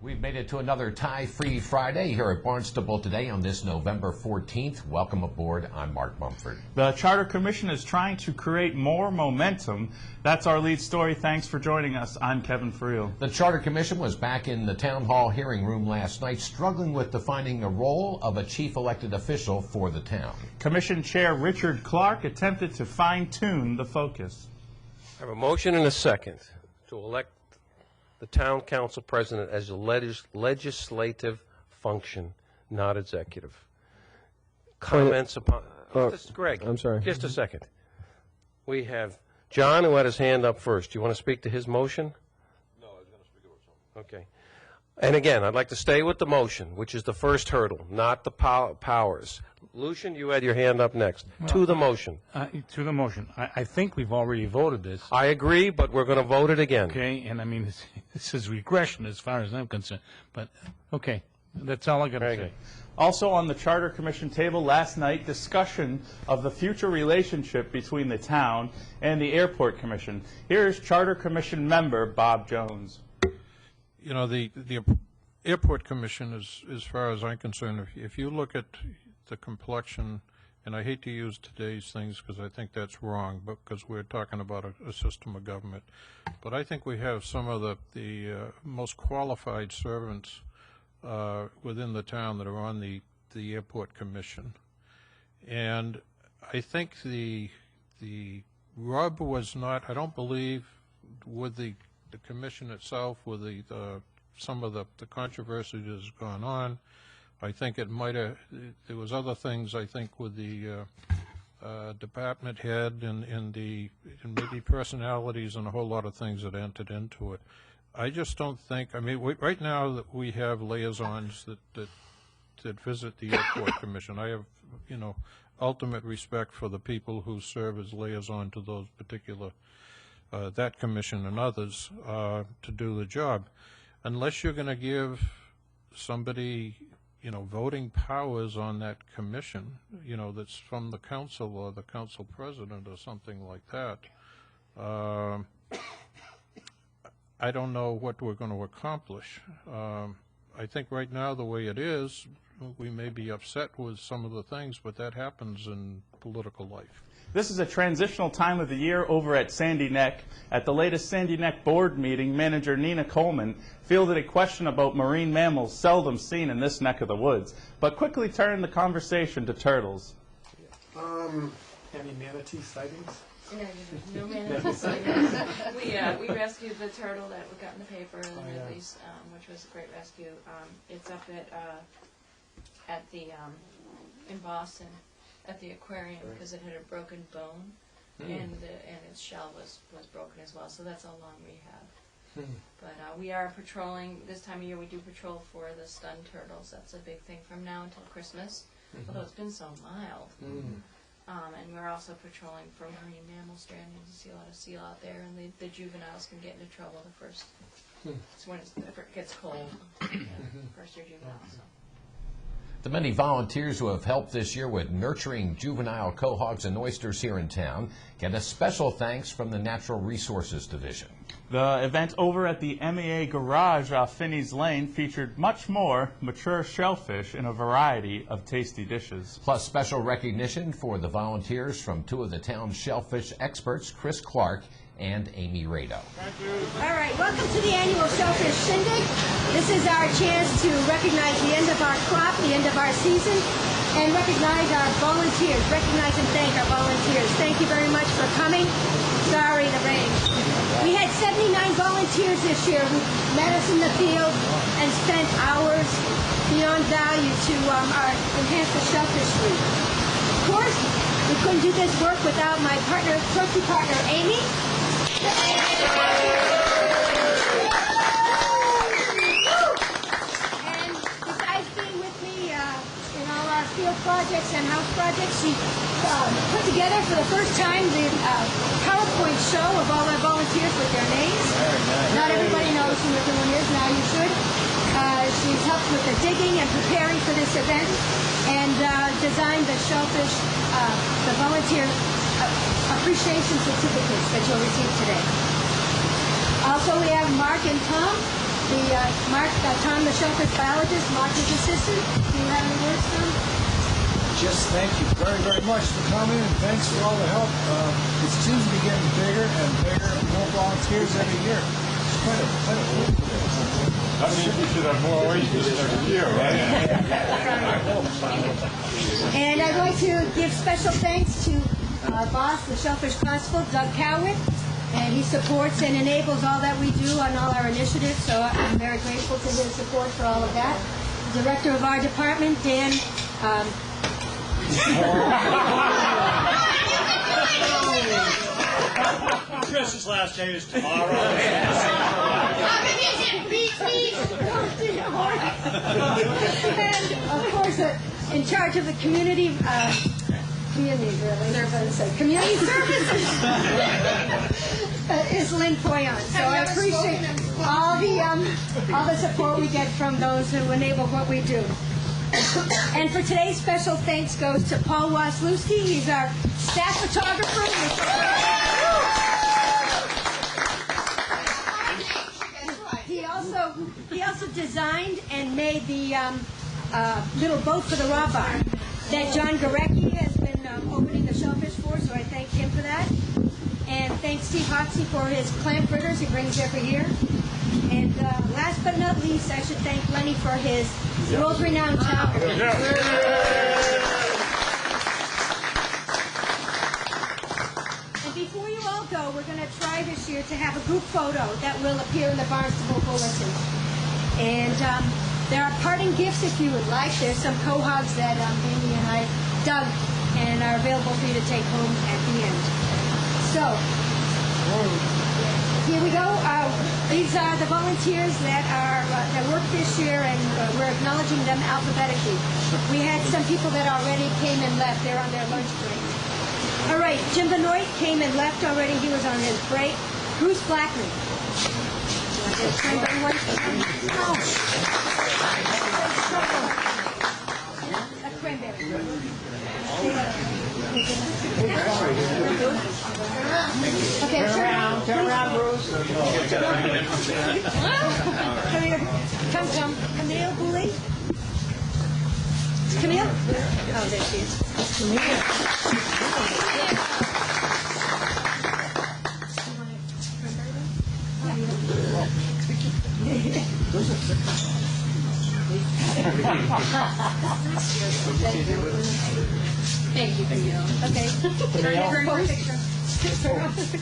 We've made it to another tie-free Friday here at Barnstable Today on this November 14th. Welcome aboard. I'm Mark Mumford. The Charter Commission is trying to create more momentum. That's our lead story. Thanks for joining us. I'm Kevin Friel. The Charter Commission was back in the town hall hearing room last night, struggling with defining the role of a chief elected official for the town. Commission Chair Richard Clark attempted to fine-tune the focus. I have a motion and a second to elect the town council president as a legislative function, not executive. Comments upon... This is Greg. I'm sorry. Just a second. We have John, who had his hand up first. Do you want to speak to his motion? No, I was going to speak about something. Okay. And again, I'd like to stay with the motion, which is the first hurdle, not the powers. Lucian, you had your hand up next. Well, to the motion. To the motion. I think we've already voted this. I agree, but we're going to vote it again. Okay, and I mean, this is regression as far as I'm concerned. But, okay, that's all I got to say. Good. Also on the Charter Commission table last night, discussion of the future relationship between the town and the Airport Commission. Here's Charter Commission member Bob Jones. You know, the Airport Commission is, as far as I'm concerned, if you look at the complexion, and I hate to use today's things because I think that's wrong, but because we're talking about a system of government, but I think we have some of the most qualified servants within the town that are on the Airport Commission. And I think the rub was not, I don't believe, with the commission itself, with some of the controversy that has gone on. I think it might have, there was other things, I think, with the department head and maybe personalities and a whole lot of things that entered into it. I just don't think, I mean, right now that we have liaisons that visit the Airport Commission. I have, you know, ultimate respect for the people who serve as liaison to those particular, that commission and others to do the job. Unless you're going to give somebody, you know, voting powers on that commission, you know, that's from the council or the council president or something like that, I don't know what we're going to accomplish. I think right now the way it is, we may be upset with some of the things, but that happens in political life. This is a transitional time of the year over at Sandy Neck. At the latest Sandy Neck board meeting, manager Nina Coleman fielded a question about marine mammals seldom seen in this neck of the woods, but quickly turned the conversation to turtles. Any manatee sightings? No manatee sightings. We rescued the turtle that got in the paper in the Middle East, which was a great rescue. It's up at the in Boston, at the aquarium, because it had a broken bone, and its shell was broken as well. So that's a long rehab. But we are patrolling this time of year. We do patrol for the stunned turtles. That's a big thing from now until Christmas. Although it's been so mild. And we're also patrolling for marine mammal stranding. You see a lot of seal out there, and the juveniles can get into trouble the first. It's when it gets cold. First year juveniles. So. The many volunteers who have helped this year with nurturing juvenile quahogs and oysters here in town get a special thanks from the Natural Resources Division. The event over at the MEA Garage off Finney's Lane featured much more mature shellfish in a variety of tasty dishes. Plus special recognition for the volunteers from two of the town's shellfish experts, Chris Clark and Amy Rado. All right, welcome to the annual Shellfish Shindig. This is our chance to recognize the end of our crop, the end of our season, and recognize our volunteers, recognize and thank our volunteers. Thank you very much for coming. Sorry, the rain. We had 79 volunteers this year who met us in the field and spent hours beyond value to enhance the shellfish fleet. Of course, we couldn't do this work without my partner, trophy partner, Amy. And besides being with me in all our field projects and house projects, she put together for the first time the PowerPoint show of all our volunteers with their names. Not everybody knows who everyone is, now you should. She's helped with the digging and preparing for this event, and designed the shellfish, the volunteer appreciation certificates that you'll receive today. Also, we have Mark and Tom Tom, the shellfish biologist, Mark, his assistant. Do you have any words, Tom? Just thank you very, very much for coming, and thanks for all the help. It seems to be getting bigger and bigger, and more volunteers every year. It's quite a thing for this. That means we should have more oysters every year, right? And I'd like to give special thanks to our boss, the Shellfish Constable, Doug Cowitt, and he supports and enables all that we do on all our initiatives, so I'm very grateful to his support for all of that. The director of our department, Dan, Chris's last name is tomorrow. And of course, in charge of the community community services is Lynn Poyon. So I appreciate all the support we get from those who enable what we do. And for today's special thanks goes to Paul Waslewski. He's our staff photographer. He also designed and made the little boat for the raw bar that John Gorecki has been opening the shellfish for, so I thank him for that. And thanks Steve Hoxie for his clam fritters he brings every year. And last but not least, I should thank Lenny for his world-renowned chopper. And before you all go, we're going to try this year to have a group photo that will appear in the Barnstable Bulletin. And there are parting gifts if you would like. There's some quahogs that Amy and I dug and are available for you to take home at the end. So, here we go. These are the volunteers that work this year, and we're acknowledging them alphabetically. We had some people that already came and left. They're on their lunch break. All right, Jim Benoit came and left already. He was on his break. Bruce Blackman. A cranberry. Okay, turn around, Bruce. Come, Camille Boulay. Camille? Oh, there she is. Camille. Thank you, Camille. Okay.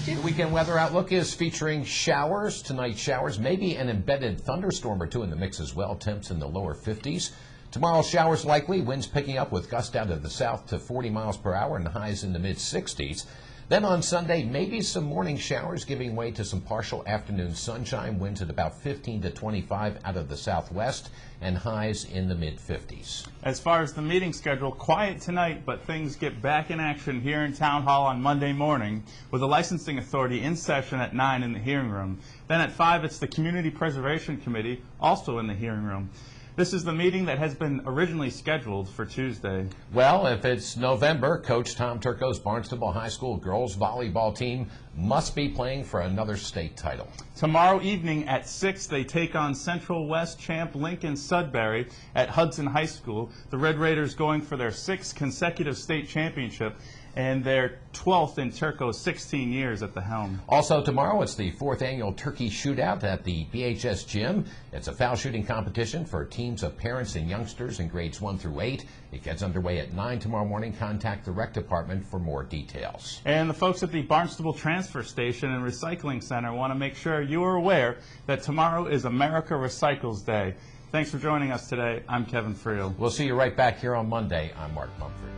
The weekend weather outlook is featuring showers. Tonight, showers, maybe an embedded thunderstorm or two in the mix as well. Temps in the lower 50s. Tomorrow, showers likely. Winds picking up with gusts out of the south to 40 miles per hour and highs in the mid-60s. Then on Sunday, maybe some morning showers giving way to some partial afternoon sunshine. Winds at about 15 to 25 out of the southwest and highs in the mid-50s. As far as the meeting schedule, quiet tonight, but things get back in action here in Town Hall on Monday morning with the licensing authority in session at 9 in the hearing room. Then at 5, it's the Community Preservation Committee, also in the hearing room. This is the meeting that has been originally scheduled for Tuesday. Well, if it's November, Coach Tom Turco's Barnstable High School girls volleyball team must be playing for another state title. Tomorrow evening at 6, they take on Central West champ Lincoln Sudbury at Hudson High School. The Red Raiders going for their 6th consecutive state championship and their 12th in Turco's 16 years at the helm. Also tomorrow, it's the 4th annual turkey shootout at the BHS Gym. It's a foul shooting competition for teams of parents and youngsters in grades 1 through 8. It gets underway at 9 tomorrow morning. Contact the rec department for more details. And the folks at the Barnstable Transfer Station and Recycling Center want to make sure you are aware that tomorrow is America Recycles Day. Thanks for joining us today. I'm Kevin Friel. We'll see you right back here on Monday. I'm Mark Mumford.